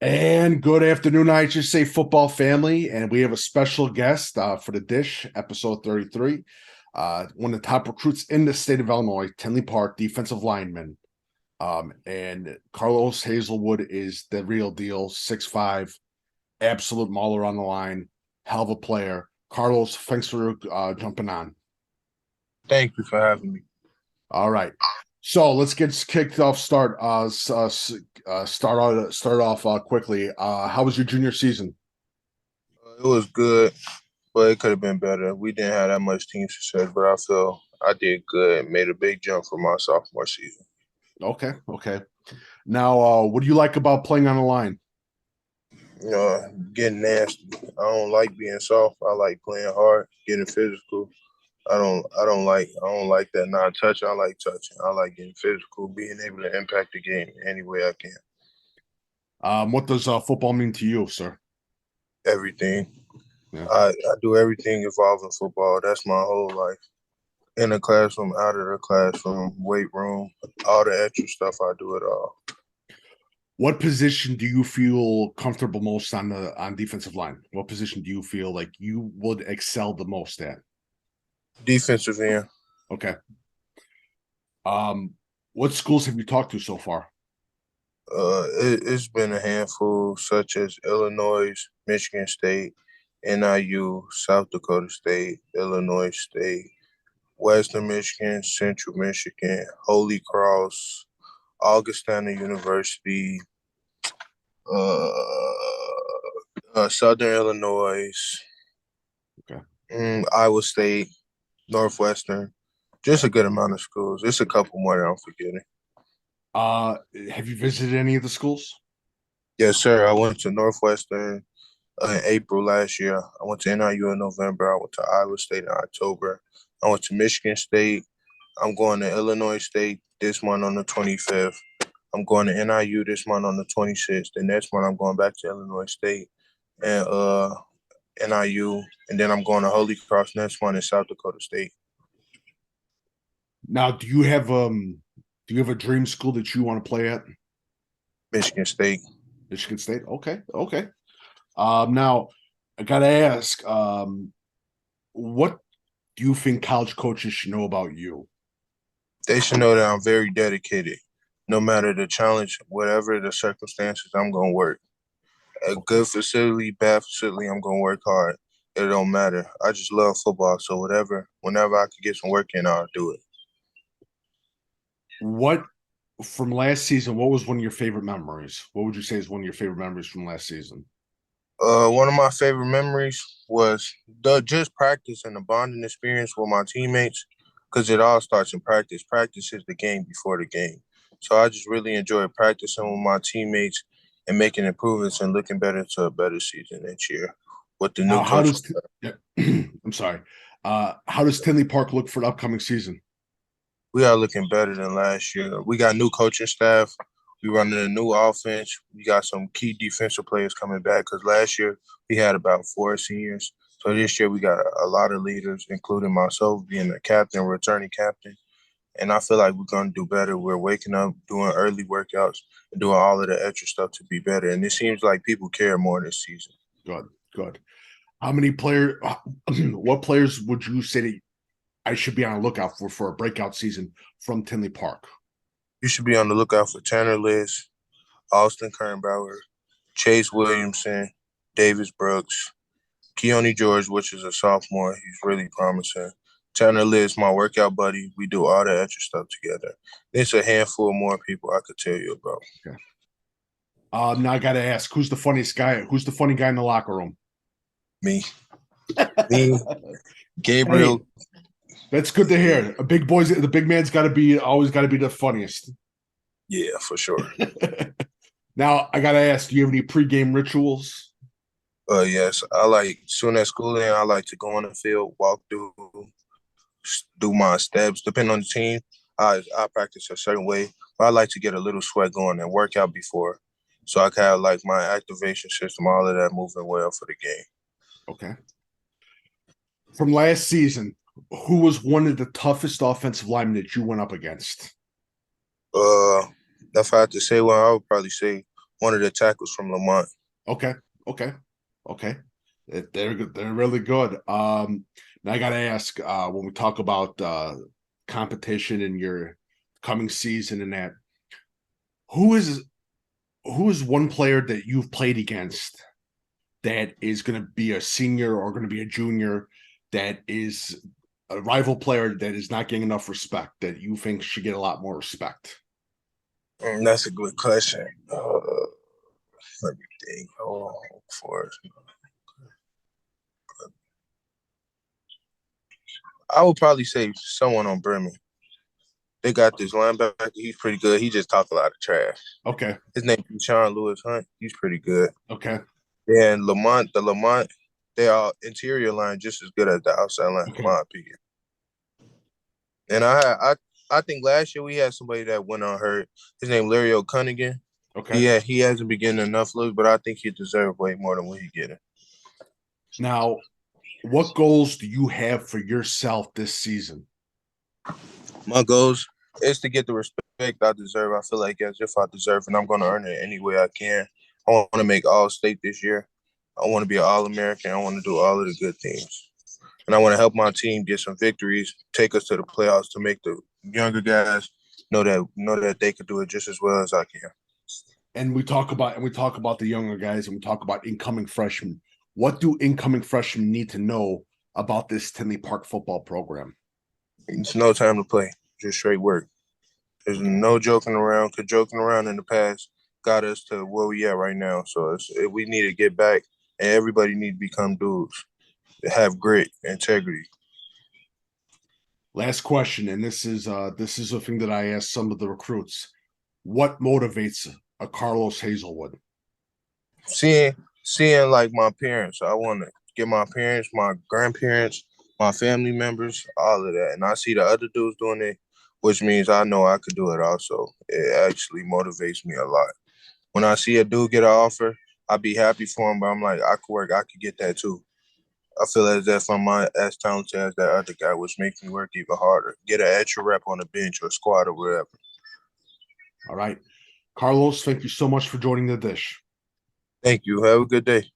And good afternoon, IHSA football family. And we have a special guest for the Dish, episode 33. One of the top recruits in the state of Illinois, Tinley Park, defensive lineman. And Carlos Hazelwood is the real deal, 6'5", absolute mauler on the line, hell of a player. Carlos, thanks for jumping on. Thank you for having me. All right. So let's get kicked off. Start off quickly. How was your junior season? It was good, but it could have been better. We didn't have that much team success, but I feel I did good. Made a big jump for my sophomore season. Okay. Now, what do you like about playing on the line? Getting nasty. I don't like being soft. I like playing hard, getting physical. I don't like that non-touch. I like touching. I like getting physical, being able to impact the game any way I can. What does football mean to you, sir? Everything. Yeah. I do everything involving football. That's my whole life. In the classroom, out of the classroom, weight room, all the extra stuff. I do it all. What position do you feel comfortable most on defensive line? What position do you feel like you would excel the most at? Defensive end. Okay. What schools have you talked to so far? It's been a handful, such as Illinois, Michigan State, NIU, South Dakota State, Illinois State, Western Michigan, Central Michigan, Holy Cross, Augustana University, uh, Southern Illinois, Okay. Iowa State, Northwestern. Just a good amount of schools. It's a couple more that I'm forgetting. Have you visited any of the schools? Yes, sir. I went to Northwestern in April last year. I went to NIU in November. I went to Iowa State in October. I went to Michigan State. I'm going to Illinois State this month on the 25th. I'm going to NIU this month on the 26th. The next month, I'm going back to Illinois State and NIU. And then I'm going to Holy Cross next month in South Dakota State. Now, do you have a dream school that you want to play at? Michigan State. Michigan State. Okay. Now I gotta ask, what do you think college coaches should know about you? They should know that I'm very dedicated. No matter the challenge, whatever the circumstances, I'm going to work. A good facility, bad facility, I'm going to work hard. It don't matter. I just love football. So whenever I could get some work in, I'll do it. What from last season? What was one of your favorite memories? What would you say is one of your favorite memories from last season? One of my favorite memories was the just practice and the bonding experience with my teammates because it all starts in practice. Practice is the game before the game. So I just really enjoyed practicing with my teammates and making improvements and looking better to a better season next year with the new Now, how coach. does yeah, I'm sorry. How does Tinley Park look for the upcoming season? We are looking better than last year. We got new coaching staff. We running a new offense. We got some key defensive players coming back because last year we had about 4 seniors. So this year we got a lot of leaders, including myself being a captain, returning captain. And I feel like we're going to do better. We're waking up, doing early workouts, and doing all of the extra stuff to be better. And it seems like people care more this season. Good. How many players? What players would you say that I should be on a lookout for a breakout season from Tinley Park? You should be on the lookout for Tanner Liz, Austin Kernbauer, Chase Williamson, Davis Brooks, Keone George, which is a sophomore. He's really promising. Tanner Liz, my workout buddy. We do all the extra stuff together. There's a handful more people I could tell you about. Okay. Now I got to ask, who's the funniest guy? Who's the funny guy in the locker room? Me, me, Hey, Gabriel. that's good to hear. The big man's got to be always got to be the funniest. Yeah, for sure. Now I got to ask, do you have any pregame rituals? Yes, I like soon as school in. I like to go on the field, walk through, do my steps. Depending on the team, I practice a certain way. But I like to get a little sweat going and work out before, so I can have like my activation system, all of that moving well for the game. Okay. From last season, who was one of the toughest offensive linemen that you went up against? Uh, if I had to say one, I would probably say one of the tackles from Lamont. Okay, okay, okay. They're good. They're really good. Now I gotta ask, when we talk about competition in your coming season and that, who is who is one player that you've played against that is going to be a senior or going to be a junior that is a rival player that is not getting enough respect that you think should get a lot more respect? That's a good question. Let me think. Hold on for us. I would probably say someone on Bremen. They got this linebacker. He's pretty good. He just talks a lot of trash. Okay, His name is Sean Lewis Hunt. He's pretty good. okay, And Lamont, they are interior line just as good as the outside line, in okay, my opinion. And I think last year we had somebody that went unhurt. His name Larry O'Cunningham. okay. He hasn't been getting enough looks, but I think he deserves way more than what he getting. Now, what goals do you have for yourself this season? My goals is to get the respect I deserve. I feel like as if I deserve, and I'm going to earn it any way I can. I want to make All State this year. I want to be an All American. I want to do all of the good things, and I want to help my team get some victories, take us to the playoffs, to make the younger guys know that they could do it just as well as I can. And we talk about the younger guys and we talk about incoming freshmen. What do incoming freshmen need to know about this Tinley Park football program? It's no time to play, just straight work. There's Okay. no joking around, because joking around in the past got us to where we at right now. So we need to get back, and everybody need to become dudes, have grit, integrity. Last question, and this is a thing that I asked some of the recruits. What motivates a Carlos Hazelwood? Seeing like my parents, I want to get my parents, my grandparents, my family members, all of that, and I see the other dudes doing it, which means I know I could do it also. It actually motivates me a lot. When I see a dude get an offer, I be happy for him, but I'm like, I could work, I could get that too. I feel as if I'm as talented as that other guy, which makes me work even harder. Get an extra rep on the bench or squad or wherever. All right. Carlos, thank you so much for joining the dish. Thank you. Have a good day.